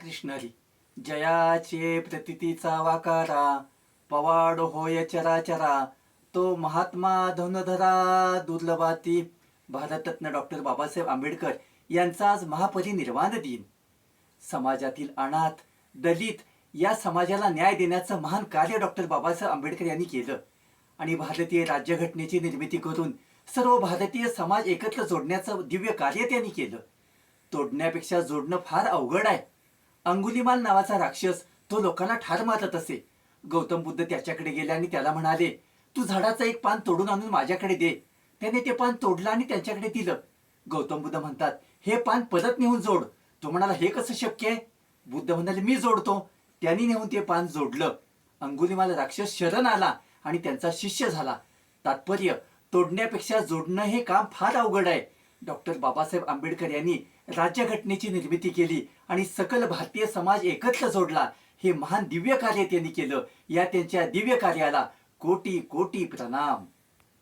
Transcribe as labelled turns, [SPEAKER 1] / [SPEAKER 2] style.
[SPEAKER 1] कृष्ण हरी. जयाचे प्रतितीचा वाकारा, पवाड होय चराचरा, तो महात्मा धनुधरा दुर्लभाती. भारतरत्न डॉक्टर बाबासाहेब आंबेडकर यांचा आज महापरिनिर्वाण दिन. समाजातील अनाथ दलित या समाजाला न्याय देण्याचं महान कार्य डॉक्टर बाबासाहेब आंबेडकर यांनी केलं आणि भारतीय राज्यघटनेची निर्मिती करून सर्व भारतीय समाज एकत्र जोडण्याचं दिव्य कार्य त्यांनी केलं. तोडण्यापेक्षा जोडणं फार अवघड आहे. अंगुलीमाल नावाचा राक्षस तो लोकांना ठार मारत असे. गौतम बुद्ध त्याच्याकडे गेले आणि त्याला म्हणाले, तू झाडाचं एक पान तोडून आणून माझ्याकडे दे. त्याने ते पान तोडलं आणि त्यांच्याकडे दिलं. गौतम बुद्ध म्हणतात, हे पान परत नेऊन जोड. तो म्हणाला, हे कसं शक्य आहे? बुद्ध म्हणाले, मी जोडतो. त्यांनी नेऊन ते पान जोडलं. अंगुलीमाल राक्षस शरण आला आणि त्यांचा शिष्य झाला. तात्पर्य, तोडण्यापेक्षा जोडणं हे काम फार अवघड आहे. डॉक्टर बाबासाहेब आंबेडकर यांनी राज्यघटनेची निर्मिती केली आणि सकल भारतीय समाज एकत्र जोडला. हे महान दिव्य कार्य त्यांनी केलं. या त्यांच्या दिव्य कार्याला कोटी कोटी प्रणाम.